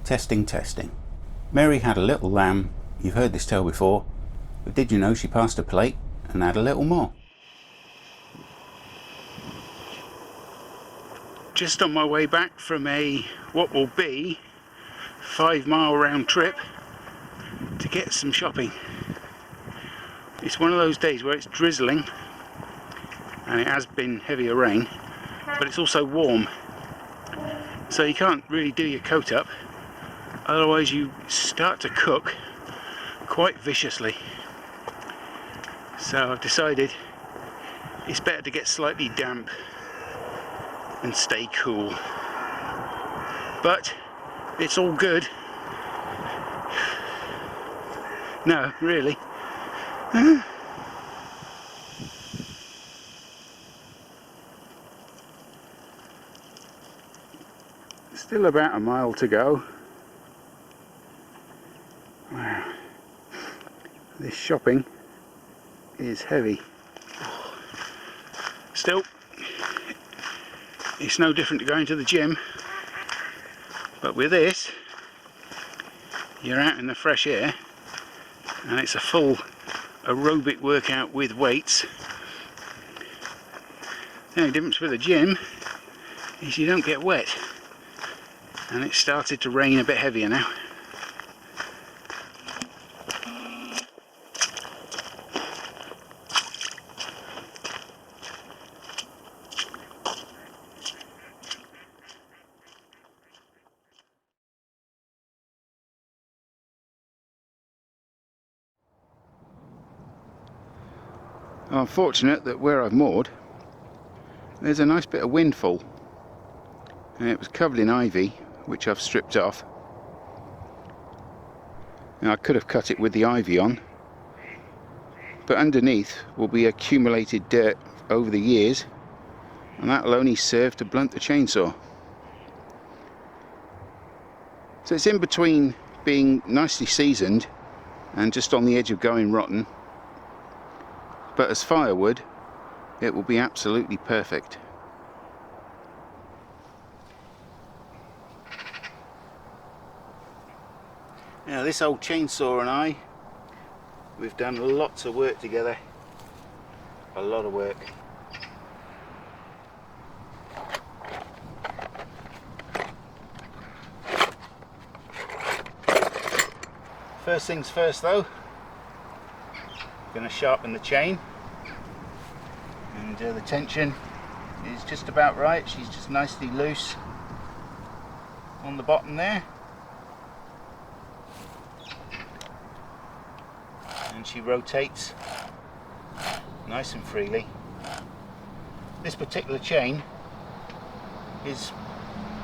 Testing, testing. Mary had a little lamb. You've heard this tale before, but did you know she passed a plate and had a little more? Just on my way back from what will be 5-mile round trip to get some shopping. It's one of those days where it's drizzling and it has been heavier rain, but it's also warm, so you can't really do your coat up, otherwise you start to cook quite viciously. So I've decided it's better to get slightly damp and stay cool, but it's all good. No, really. Still about a mile to go. Wow, this shopping is heavy. Still, it's no different to going to the gym, but with this you're out in the fresh air and it's a full aerobic workout with weights. The only difference with the gym is you don't get wet, and it's started to rain a bit heavier now. I'm fortunate that where I've moored there's a nice bit of windfall, and it was covered in ivy which I've stripped off. Now I could have cut it with the ivy on, but underneath will be accumulated dirt over the years, and that will only serve to blunt the chainsaw. So it's in between being nicely seasoned and just on the edge of going rotten, but as firewood it will be absolutely perfect. Now this old chainsaw and I, we've done lots of work together, a lot of work. First things first though, going to sharpen the chain, and the tension is just about right. She's just nicely loose on the bottom there, and she rotates nice and freely. This particular chain is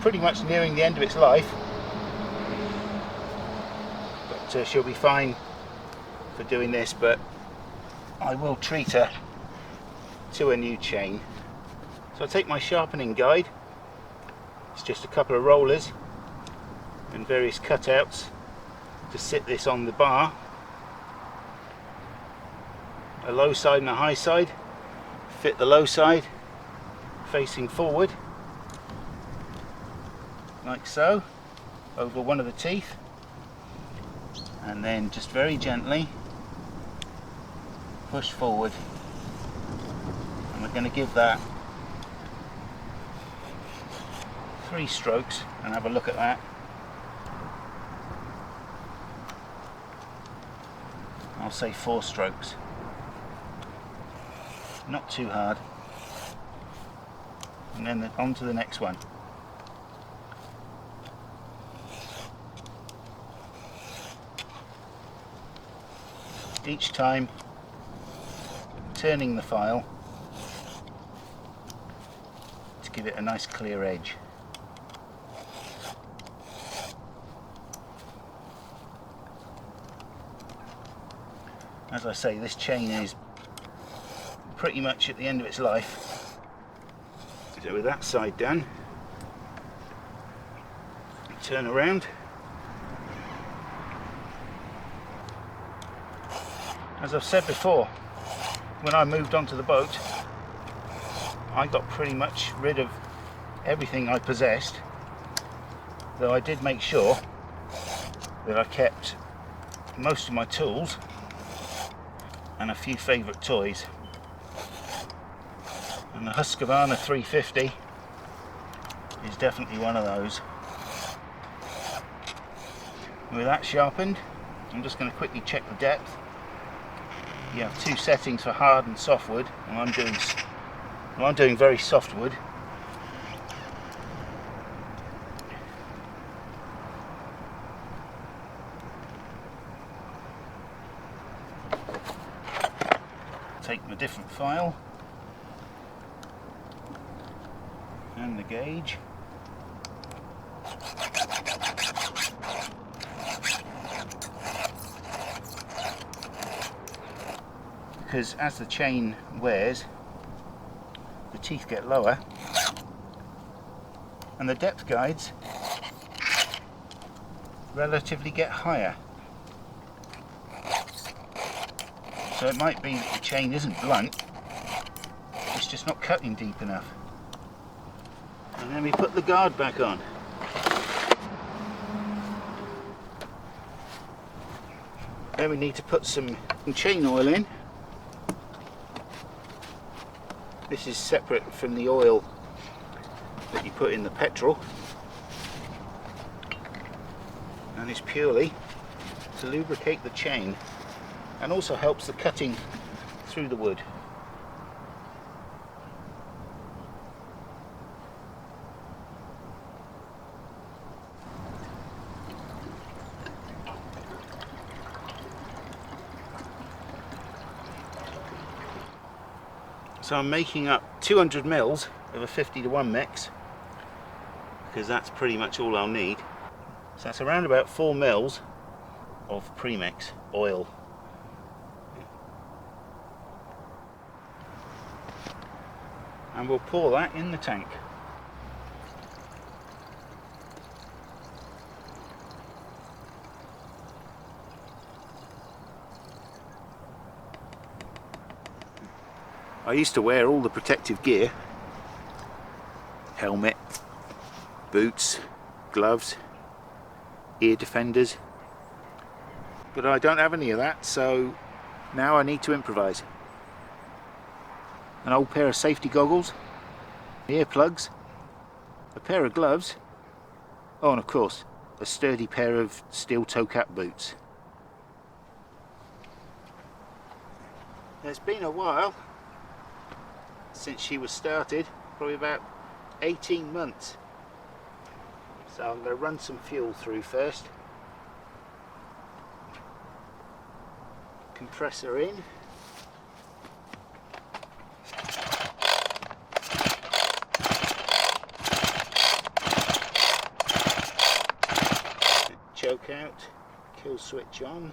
pretty much nearing the end of its life, but she'll be fine for doing this, but I will treat her to a new chain. So I take my sharpening guide, it's just a couple of rollers and various cutouts to sit this on the bar, a low side and a high side. Fit the low side facing forward like so over one of the teeth, and then just very gently push forward, and we're going to give that 3 strokes and have a look at that. I'll say 4 strokes, not too hard, and then on to the next one. Each time turning the file to give it a nice clear edge. As I say, this chain is pretty much at the end of its life. So with that side done, turn around. As I've said before, when I moved onto the boat, I got pretty much rid of everything I possessed, though I did make sure that I kept most of my tools and a few favourite toys. And the Husqvarna 350 is definitely one of those. With that sharpened, I'm just going to quickly check the depth. You have two settings for hard and softwood, and I'm doing very softwood. Take my different file and the gauge. Because as the chain wears, the teeth get lower and the depth guides relatively get higher. So it might be that the chain isn't blunt, it's just not cutting deep enough. And then we put the guard back on. Then we need to put some chain oil in. This is separate from the oil that you put in the petrol, and it's purely to lubricate the chain and also helps the cutting through the wood. So I'm making up 200 mils of a 50:1 mix, because that's pretty much all I'll need. So that's around about 4 mils of premix oil. And we'll pour that in the tank. I used to wear all the protective gear, helmet, boots, gloves, ear defenders, but I don't have any of that, so now I need to improvise. An old pair of safety goggles, earplugs, a pair of gloves, oh, and of course a sturdy pair of steel toe cap boots. It's been a while since she was started, probably about 18 months. So I'm going to run some fuel through first. Compressor in. Choke out, kill switch on.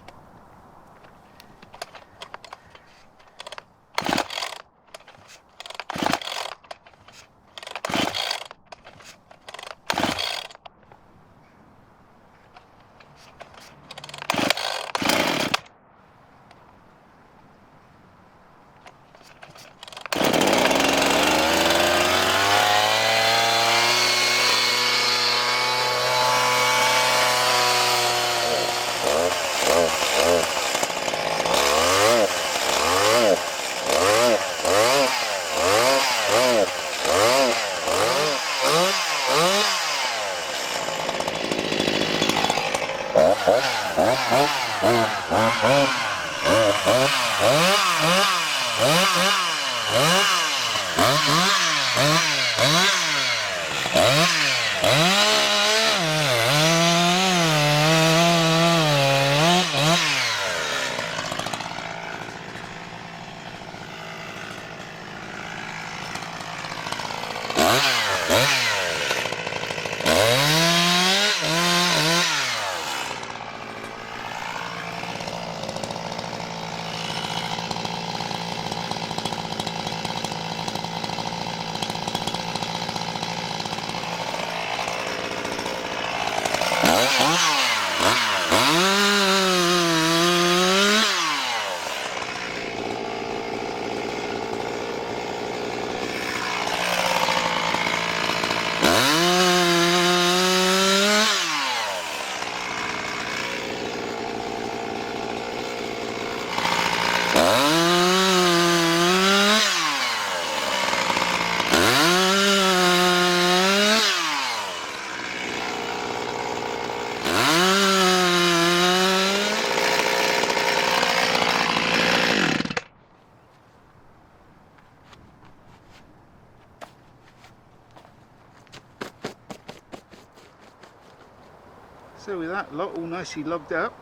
So with that lot all nicely logged up,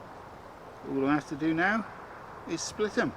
all I have to do now is split them.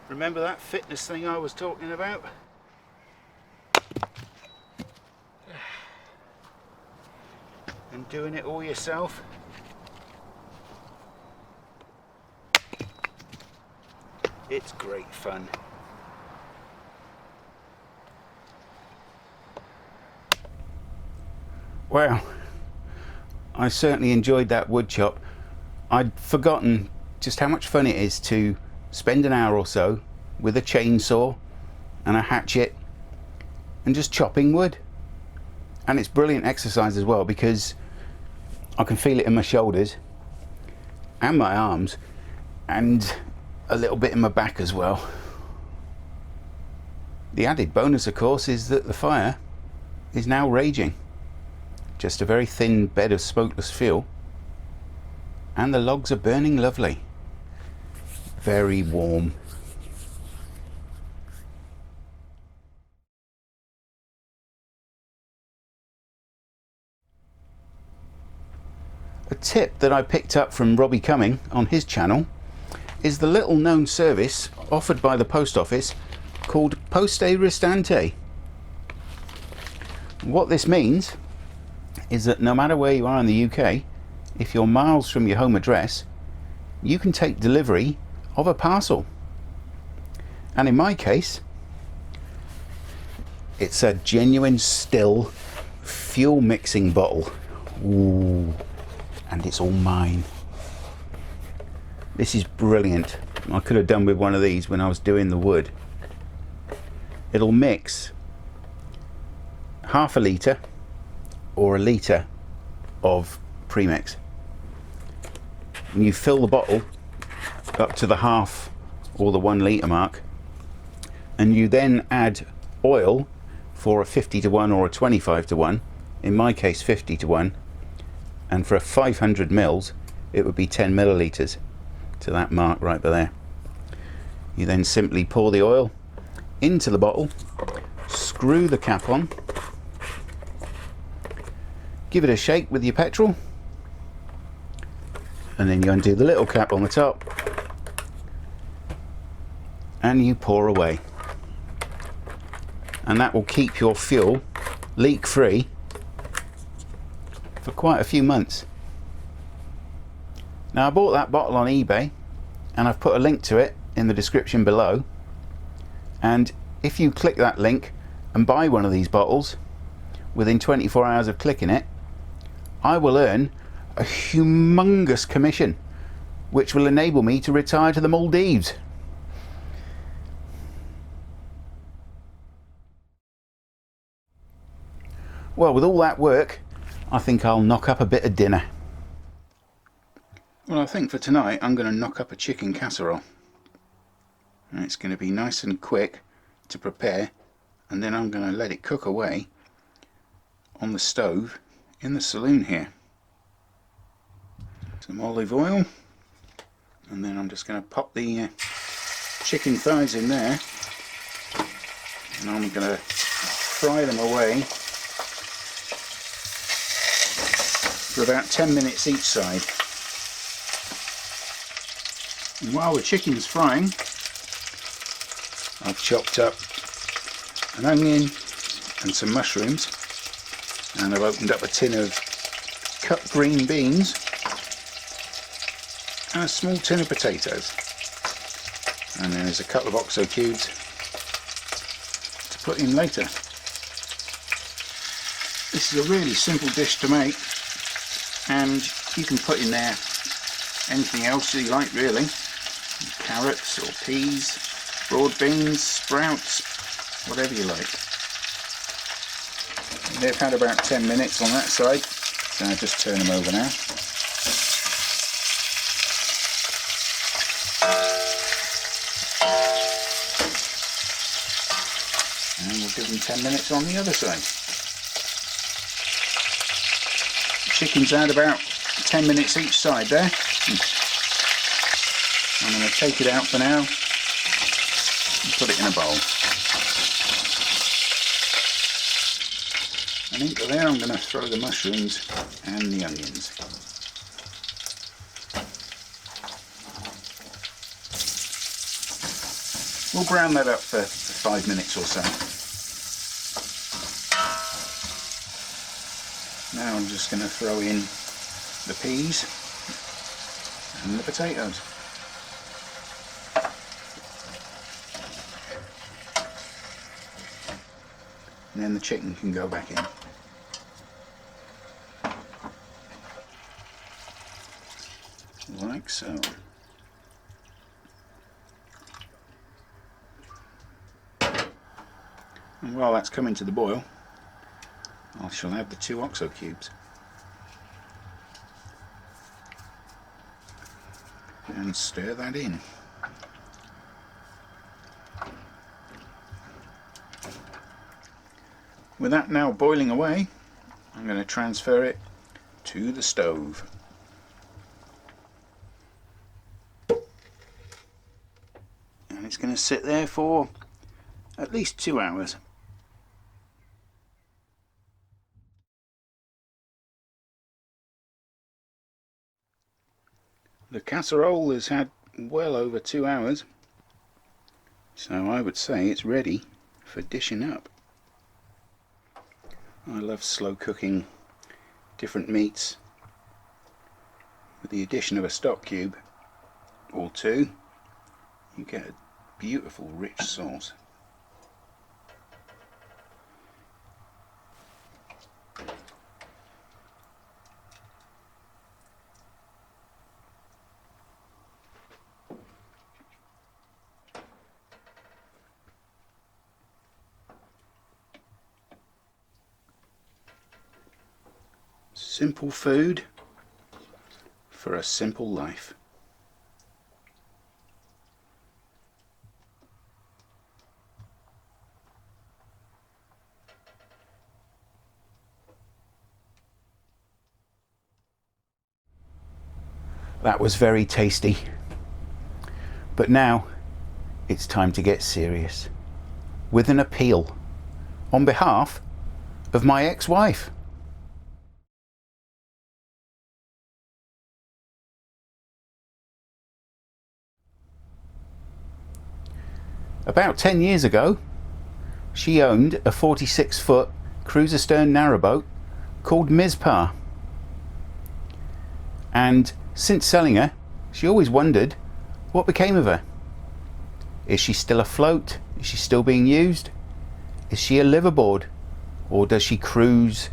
Remember that fitness thing I was talking about? And doing it all yourself? It's great fun. Well, I certainly enjoyed that wood chop. I'd forgotten just how much fun it is to spend an hour or so with a chainsaw and a hatchet and just chopping wood. And it's brilliant exercise as well, because I can feel it in my shoulders and my arms and a little bit in my back as well. The added bonus, of course, is that the fire is now raging. Just a very thin bed of smokeless fuel, and the logs are burning lovely. Very warm. A tip that I picked up from Robbie Cumming on his channel is the little known service offered by the post office called Poste Restante. What this means is that no matter where you are in the UK, if you're miles from your home address, you can take delivery of a parcel. And in my case, it's a genuine Stihl fuel mixing bottle. Ooh, and it's all mine. This is brilliant. I could have done with one of these when I was doing the wood. It'll mix half a litre or a litre of premix. And you fill the bottle up to the half or the 1 litre mark, and you then add oil for a 50-to-1 or a 25-to-1, in my case 50-to-1, and for a 500 mils it would be 10 millilitres to that mark right there. You then simply pour the oil into the bottle, screw the cap on, give it a shake with your petrol, and then you undo the little cap on the top and you pour away, and that will keep your fuel leak free for quite a few months. Now, I bought that bottle on eBay and I've put a link to it in the description below, and if you click that link and buy one of these bottles within 24 hours of clicking it, I will earn a humongous commission, which will enable me to retire to the Maldives. Well, with all that work, I think I'll knock up a bit of dinner. Well, I think for tonight I'm going to knock up a chicken casserole. And it's going to be nice and quick to prepare, and then I'm going to let it cook away on the stove in the saloon here. Some olive oil, and then I'm just going to pop the chicken thighs in there, and I'm going to fry them away for about 10 minutes each side. And while the chicken's frying, I've chopped up an onion and some mushrooms, and I've opened up a tin of cut green beans and a small tin of potatoes, and then there's a couple of OXO cubes to put in later. This is a really simple dish to make, and you can put in there anything else you like really. Carrots or peas, broad beans, sprouts, whatever you like. They've had about 10 minutes on that side, so I'll just turn them over now. And we'll give them 10 minutes on the other side. Chicken's had about 10 minutes each side there. I'm going to take it out for now and put it in a bowl. And into there I'm going to throw the mushrooms and the onions. We'll brown that up for 5 minutes or so. Now I'm just going to throw in the peas and the potatoes. And then the chicken can go back in. Like so. And while that's coming to the boil, I shall add the 2 OXO cubes. And stir that in. With that now boiling away, I'm going to transfer it to the stove. And it's going to sit there for at least 2 hours. The casserole has had well over 2 hours, so I would say it's ready for dishing up. I love slow cooking different meats. With the addition of a stock cube or 2, you get a beautiful rich sauce. Simple food for a simple life. That was very tasty. But now it's time to get serious with an appeal on behalf of my ex-wife. About 10 years ago, she owned a 46-foot cruiser stern narrowboat called Mizpah. And since selling her, she always wondered what became of her. Is she still afloat? Is she still being used? Is she a liveaboard? Or does she cruise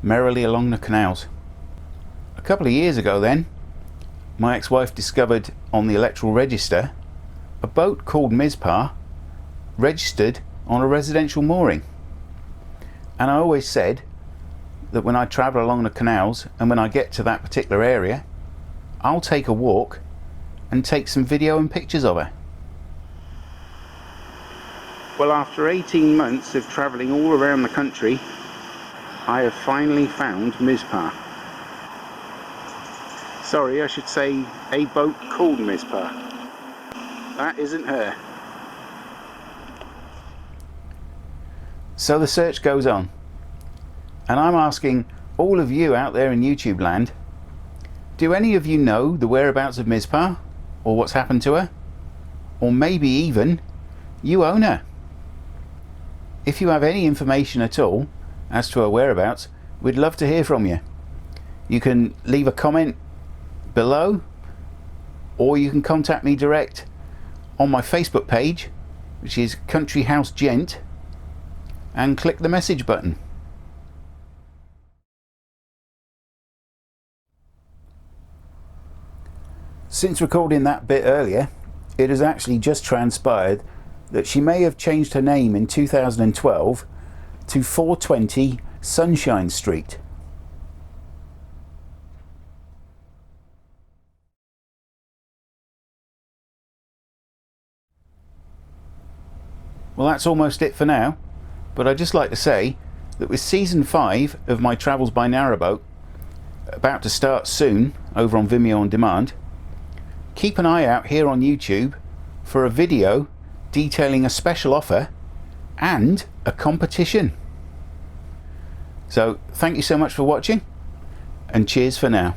merrily along the canals? A couple of years ago then, my ex-wife discovered on the electoral register a boat called Mizpah registered on a residential mooring. And I always said that when I travel along the canals and when I get to that particular area, I'll take a walk and take some video and pictures of her. Well, after 18 months of travelling all around the country, I have finally found Mizpah. Sorry, I should say a boat called Mizpah. That isn't her. So the search goes on, and I'm asking all of you out there in YouTube land, do any of you know the whereabouts of Mizpah? or what's happened to her, or maybe even you own her. If you have any information at all as to her whereabouts, we'd love to hear from you. You can leave a comment below, or you can contact me direct on my Facebook page, which is Country House Gent, and click the message button. Since recording that bit earlier, it has actually just transpired that she may have changed her name in 2012 to 420 Sunshine Street. Well, that's almost it for now, but I'd just like to say that with season 5 of my Travels by Narrowboat about to start soon over on Vimeo on Demand, keep an eye out here on YouTube for a video detailing a special offer and a competition. So thank you so much for watching, and cheers for now.